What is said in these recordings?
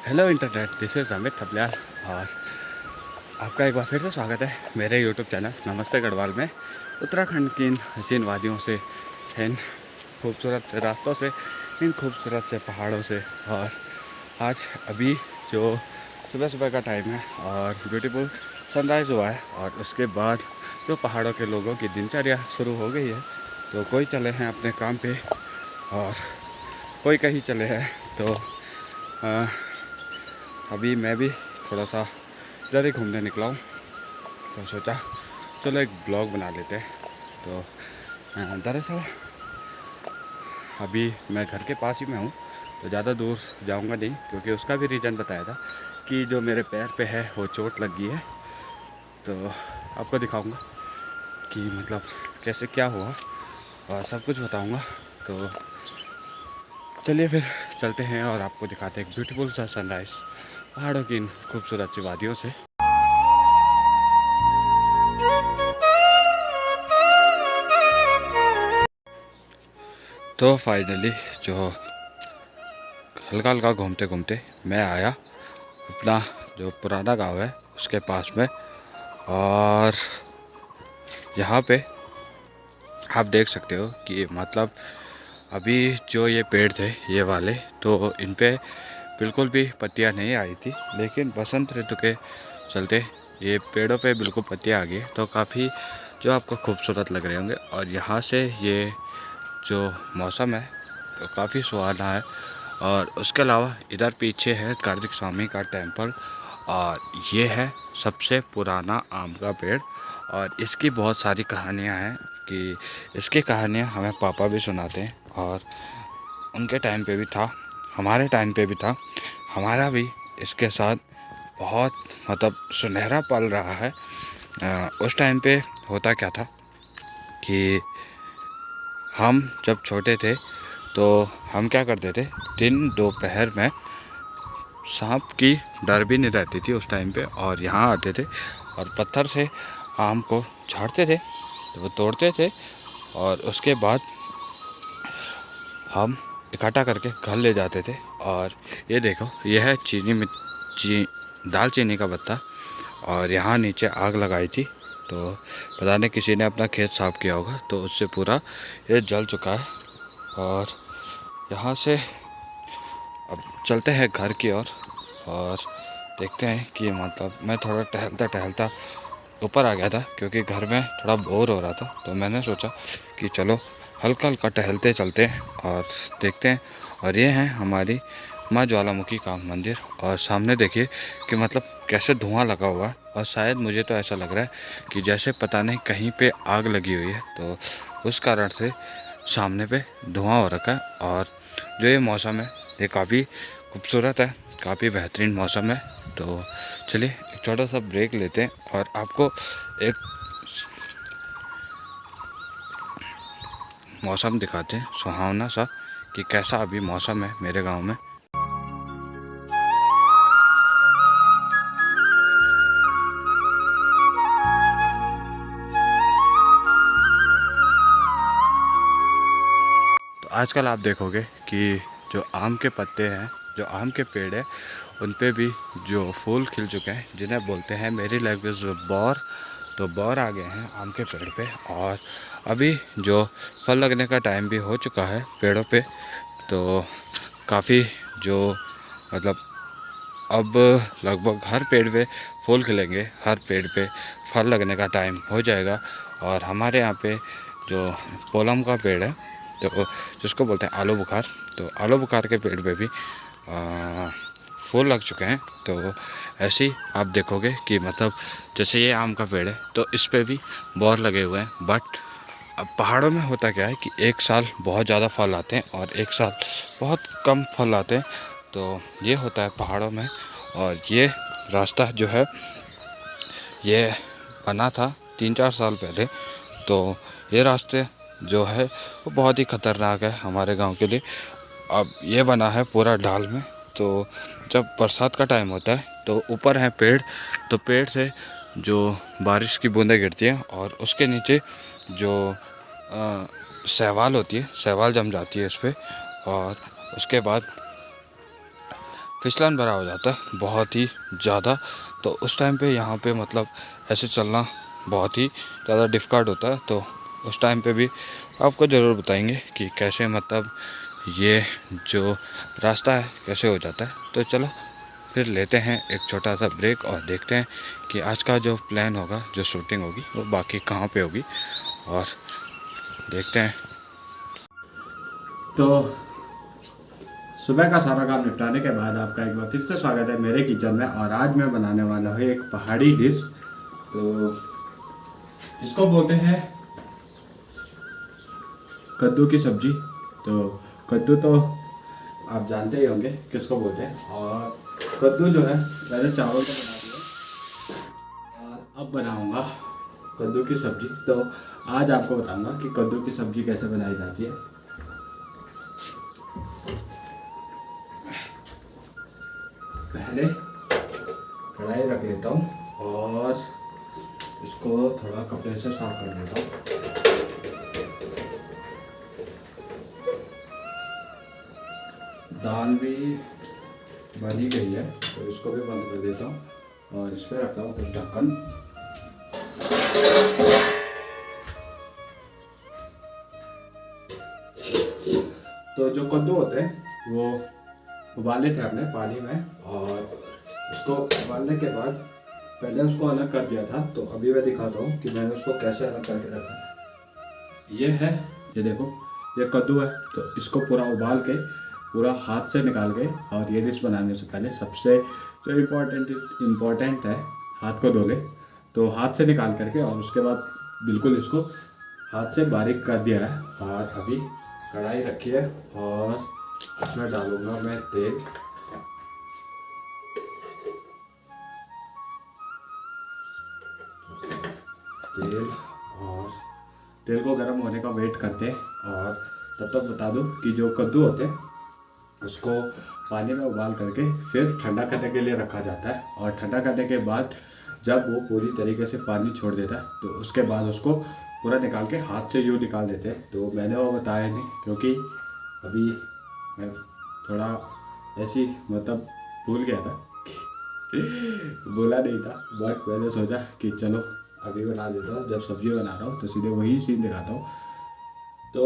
Hello internet, this is Amit Thapliyal और आपका एक बार फिर से स्वागत है मेरे यूट्यूब चैनल नमस्ते गढ़वाल में। उत्तराखंड की इन हसीन वादियों से, इन खूबसूरत से रास्तों से, इन खूबसूरत से पहाड़ों से। और आज अभी जो सुबह सुबह का टाइम है और ब्यूटीफुल सनराइज़ हुआ है, और उसके बाद जो पहाड़ों के लोगों की दिनचर्या शुरू हो गई है। तो कोई चले हैं अपने काम पे और कोई कहीं चले हैं। तो अभी मैं भी थोड़ा सा इधर ही घूमने निकला हूँ, तो सोचा चलो एक ब्लॉग बना लेते हैं। तो दरअसल अभी मैं घर के पास ही में हूँ, तो ज़्यादा दूर जाऊँगा नहीं, क्योंकि उसका भी रीज़न बताया था कि जो मेरे पैर पे है वो चोट लग गई है। तो आपको दिखाऊँगा कि मतलब कैसे क्या हुआ और सब कुछ बताऊँगा। तो चलिए फिर चलते हैं और आपको दिखाते हैं एक ब्यूटीफुल सा सनराइज़ पहाड़ों की इन खूबसूरत सी वादियों से। तो फाइनली जो हल्का हल्का घूमते घूमते मैं आया अपना जो पुराना गांव है उसके पास में। और यहाँ पे आप देख सकते हो कि मतलब अभी जो ये पेड़ थे ये वाले, तो इन पे बिल्कुल भी पत्तियाँ नहीं आई थी, लेकिन बसंत ऋतु के चलते ये पेड़ों पे बिल्कुल पत्तियाँ आ गई, तो काफ़ी जो आपको खूबसूरत लग रहे होंगे। और यहाँ से ये जो मौसम है तो काफ़ी सुहाना है। और उसके अलावा इधर पीछे है कार्तिक स्वामी का टेम्पल, और ये है सबसे पुराना आम का पेड़। और इसकी बहुत सारी कहानियाँ हैं कि इसकी कहानियाँ हमें पापा भी सुनाते हैं, और उनके टाइम पे भी था, हमारे टाइम पे भी था, हमारा भी इसके साथ बहुत मतलब सुनहरा पल रहा है। उस टाइम पे होता क्या था कि हम जब छोटे थे तो हम क्या करते थे, दिन दोपहर में सांप की डर भी नहीं रहती थी उस टाइम पे, और यहाँ आते थे और पत्थर से आम को झाड़ते थे, तो वो तोड़ते थे, और उसके बाद हम इकट्ठा करके घर ले जाते थे। और ये देखो, यह है दालचीनी का पत्ता, और यहाँ नीचे आग लगाई थी, तो पता नहीं किसी ने अपना खेत साफ किया होगा, तो उससे पूरा ये जल चुका है। और यहाँ से अब चलते हैं घर की ओर, और देखते हैं कि मतलब मैं थोड़ा टहलता टहलता ऊपर आ गया था, क्योंकि घर में थोड़ा बोर हो रहा था, तो मैंने सोचा कि चलो हल्का हल्का टहलते चलते हैं और देखते हैं। और ये है हमारी माँ ज्वालामुखी का मंदिर, और सामने देखिए कि मतलब कैसे धुआं लगा हुआ है, और शायद मुझे तो ऐसा लग रहा है कि जैसे पता नहीं कहीं पे आग लगी हुई है, तो उस कारण से सामने पे धुआं हो रखा है। और जो ये मौसम है ये काफ़ी खूबसूरत है, काफ़ी बेहतरीन मौसम है। तो चलिए एक छोटा सा ब्रेक लेते हैं और आपको एक मौसम दिखाते हैं सुहावना सा, कि कैसा अभी मौसम है मेरे गांव में। तो आजकल आप देखोगे कि जो आम के पत्ते हैं, जो आम के पेड़ है, उन पे भी जो फूल खिल चुके हैं, जिन्हें बोलते हैं मेरी लैंग्वेज बौर। तो बौर आ गए हैं आम के पेड़ पे, और अभी जो फल लगने का टाइम भी हो चुका है पेड़ों पे। तो काफ़ी जो मतलब अब लगभग हर पेड़ पे फूल खिलेंगे, हर पेड़ पे फल लगने का टाइम हो जाएगा। और हमारे यहाँ पे जो पोलम का पेड़ है, तो जिसको बोलते हैं आलू बुखार, तो आलू बुखार के पेड़ पे भी फूल लग चुके हैं। तो ऐसे ही आप देखोगे कि मतलब जैसे ये आम का पेड़ है, तो इस पे भी बौर लगे हुए हैं। बट अब पहाड़ों में होता क्या है कि एक साल बहुत ज़्यादा फल आते हैं और एक साल बहुत कम फल आते हैं। तो ये होता है पहाड़ों में। और ये रास्ता जो है ये बना था 3-4 साल पहले, तो ये रास्ते जो है वो बहुत ही ख़तरनाक है हमारे गांव के लिए। अब ये बना है पूरा ढाल में, तो जब बरसात का टाइम होता है तो ऊपर है पेड़, तो पेड़ से जो बारिश की बूंदें गिरती हैं, और उसके नीचे जो शैवाल होती है, शैवाल जम जाती है इस पर। और उसके बाद फिसलन भरा हो जाता है बहुत ही ज़्यादा। तो उस टाइम पे यहाँ पे मतलब ऐसे चलना बहुत ही ज़्यादा डिफ़िकल्ट होता है। तो उस टाइम पे भी आपको ज़रूर बताएंगे कि कैसे मतलब ये जो रास्ता है कैसे हो जाता है। तो चलो फिर लेते हैं एक छोटा सा ब्रेक और देखते हैं कि आज का जो प्लान होगा, जो शूटिंग होगी, वो बाकी कहाँ पे होगी, और देखते हैं। तो सुबह का सारा काम निपटाने के बाद आपका एक बार फिर से स्वागत है मेरे किचन में। और आज मैं बनाने वाला हूँ एक पहाड़ी डिश। तो इसको बोलते हैं कद्दू की सब्जी। तो कद्दू तो आप जानते ही होंगे किसको बोलते हैं। और कद्दू जो है मैंने चावल का बना दिया और अब बनाऊंगा कद्दू की सब्जी। तो आज आपको बताऊंगा कि कद्दू की सब्जी कैसे बनाई जाती है। पहले कढ़ाई रख लेता हूँ और इसको थोड़ा कपड़े से साफ कर लेता हूँ। दाल भी बनी गई है तो इसको भी बंद कर देता हूँ और इस पर रखता हूँ कुछ ढक्कन। तो जो कद्दू होते हैं वो उबाले थे हमने पानी में, और उसको उबालने के बाद पहले उसको अलग कर दिया था। तो अभी मैं दिखाता हूँ कि मैंने उसको कैसे अलग करके रखा। ये है, ये देखो, ये कद्दू है। तो इसको पूरा उबाल के पूरा हाथ से निकाल के, और ये डिश बनाने से पहले सबसे जो इम्पोर्टेंट है, हाथ को धो ले। तो हाथ से निकाल करके और उसके बाद बिल्कुल इसको हाथ से बारीक कर दिया है। और अभी कढ़ाई रखी है और इसमें डालूंगा मैं तेल। और तेल को गर्म होने का वेट करते हैं। और तब तक बता दूं कि जो कद्दू होते हैं उसको पानी में उबाल करके फिर ठंडा करने के लिए रखा जाता है। और ठंडा करने के बाद जब वो पूरी तरीके से पानी छोड़ देता है तो उसके बाद उसको पूरा निकाल के हाथ से यूँ निकाल देते हैं। तो मैंने वो बताया नहीं क्योंकि अभी मैं थोड़ा ऐसी मतलब भूल गया था बोला नहीं था। बट मैंने सोचा कि चलो अभी बना देता हूँ, जब सब्जी बना रहा हूँ तो सीधे वही सीन दिखाता हूँ। तो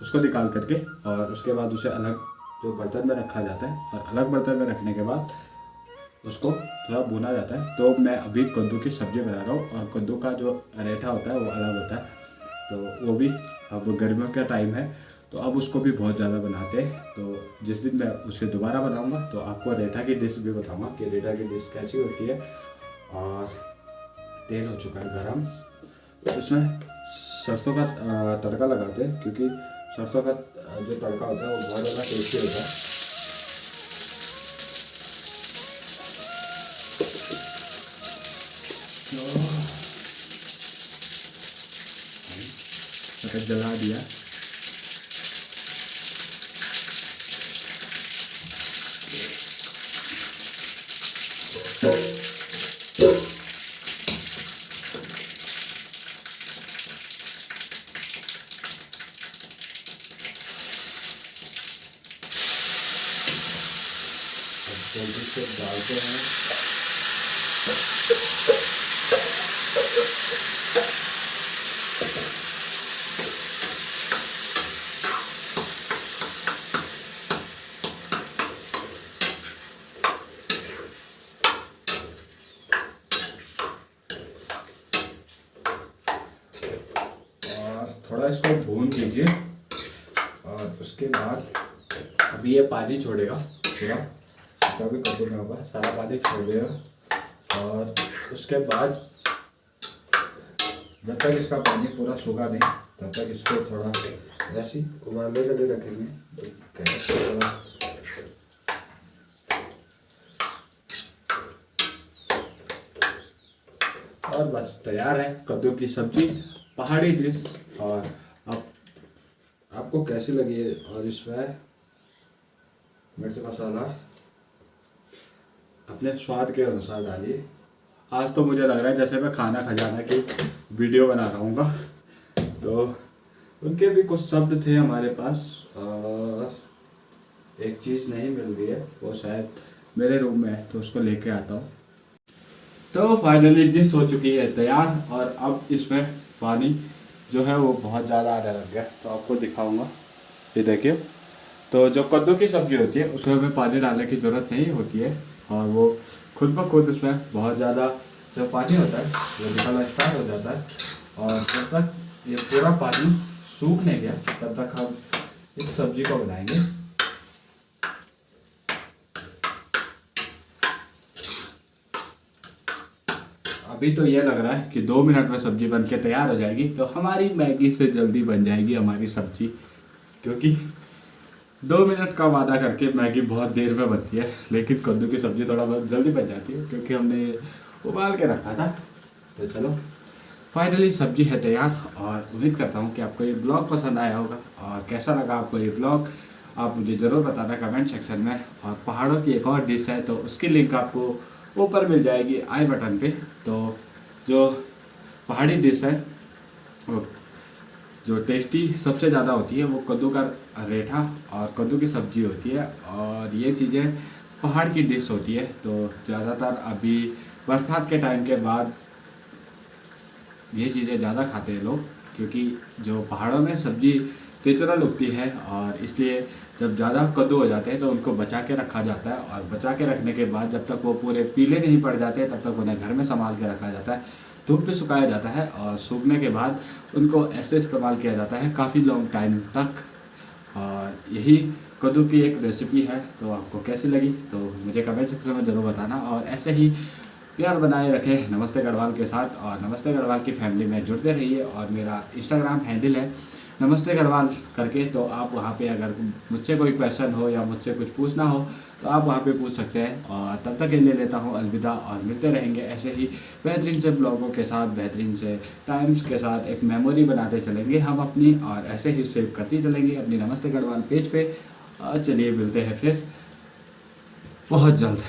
उसको निकाल करके और उसके बाद उसे अलग जो बर्तन में रखा जाता है, और अलग बर्तन में रखने के बाद उसको थोड़ा भुना जाता है। तो मैं अभी कद्दू की सब्ज़ी बना रहा हूँ, और कद्दू का जो रेठा होता है वो अलग होता है। तो वो भी अब गर्मियों का टाइम है तो अब उसको भी बहुत ज़्यादा बनाते हैं। तो जिस दिन मैं उसे दोबारा बनाऊँगा तो आपको रेठा की डिश भी बताऊँगा कि रेठा की डिश कैसी होती है। और तेल हो चुका है गरम, तो इसमें सरसों का तड़का लगाते हैं, क्योंकि सरसों का जो तड़का होता है वो बहुत ज़्यादा टेस्टी होता है। तो जला दिया। जल्दी से डालते हैं। और थोड़ा इसको भून लीजिए, और उसके बाद अभी ये पानी छोड़ेगा पूरा, जो भी कद्दू में होगा सारा पानी छोड़ देगा। और उसके बाद जब तक इसका पानी पूरा सूखा नहीं तब तक इसको थोड़ा ऐसी उबालने के लिए रखेंगे। और बस तैयार है कद्दू की सब्जी, पहाड़ी डिश। और आपको कैसी लगी है, और इसमें मिर्च मसाला अपने स्वाद के अनुसार डालिए। आज तो मुझे लग रहा है जैसे मैं खाना खजाना की वीडियो बना रहा हूँ। तो उनके भी कुछ शब्द थे हमारे पास, और एक चीज़ नहीं मिल रही है, वो शायद मेरे रूम में है, तो उसको लेके आता हूँ। तो फाइनली डिश हो चुकी है तैयार, और अब इसमें पानी जो है वो बहुत ज़्यादा आने लग गया, तो आपको दिखाऊंगा। ये देखिए, तो जो कद्दू की सब्ज़ी होती है उसमें हमें पानी डालने की ज़रूरत नहीं होती है, और वो खुद ब खुद उसमें बहुत ज़्यादा जो पानी होता है वो निकलना स्टार्ट हो जाता है। और जब तक ये पूरा पानी सूख नहीं गया तब तक हम इस सब्ज़ी को बनाएंगे। अभी तो ये लग रहा है कि 2 मिनट में सब्ज़ी बन के तैयार हो जाएगी, तो हमारी मैगी से जल्दी बन जाएगी हमारी सब्ज़ी, क्योंकि 2 मिनट का वादा करके मैगी बहुत देर में बनती है, लेकिन कद्दू की सब्ज़ी थोड़ा बहुत जल्दी बन जाती है क्योंकि हमने उबाल के रखा था। तो चलो, फाइनली सब्ज़ी है तैयार, और उम्मीद करता हूँ कि आपको ये ब्लॉग पसंद आया होगा, और कैसा लगा आपको ये ब्लॉग आप मुझे ज़रूर बताना कमेंट सेक्शन में। और पहाड़ों की एक और डिश है, तो उसकी लिंक आपको ऊपर मिल जाएगी आई बटन पे। तो जो पहाड़ी डिश है वो जो टेस्टी सबसे ज़्यादा होती है वो कद्दू का रेठा और कद्दू की सब्ज़ी होती है, और ये चीज़ें पहाड़ की डिश होती है। तो ज़्यादातर अभी बरसात के टाइम के बाद ये चीज़ें ज़्यादा खाते हैं लोग, क्योंकि जो पहाड़ों में सब्ज़ी नेचुरल उगती है, और इसलिए जब ज़्यादा कद्दू हो जाते हैं तो उनको बचा के रखा जाता है, और बचा के रखने के बाद जब तक वो पूरे पीले नहीं पड़ जाते तब तक उन्हें घर में संभाल के रखा जाता है, धूप पे सुखाया जाता है, और सूखने के बाद उनको ऐसे इस्तेमाल किया जाता है काफ़ी लॉन्ग टाइम तक। और यही कद्दू की एक रेसिपी है। तो आपको कैसी लगी तो मुझे कमेंट सेक्शन में ज़रूर बताना, और ऐसे ही प्यार बनाए रखें नमस्ते गढ़वाल के साथ, और नमस्ते गढ़वाल की फैमिली में जुड़ते रहिए। और मेरा इंस्टाग्राम हैंडल है नमस्ते गढ़वाल करके, तो आप वहाँ पे अगर मुझसे कोई क्वेश्चन हो या मुझसे कुछ पूछना हो तो आप वहाँ पे पूछ सकते हैं। और तब तक के लिए लेता हूँ अलविदा, और मिलते रहेंगे ऐसे ही बेहतरीन से ब्लॉगों के साथ, बेहतरीन से टाइम्स के साथ। एक मेमोरी बनाते चलेंगे हम अपनी, और ऐसे ही सेव करती चलेंगे अपनी नमस्ते गढ़वाल पेज पे। चलिए मिलते हैं फिर बहुत जल्द।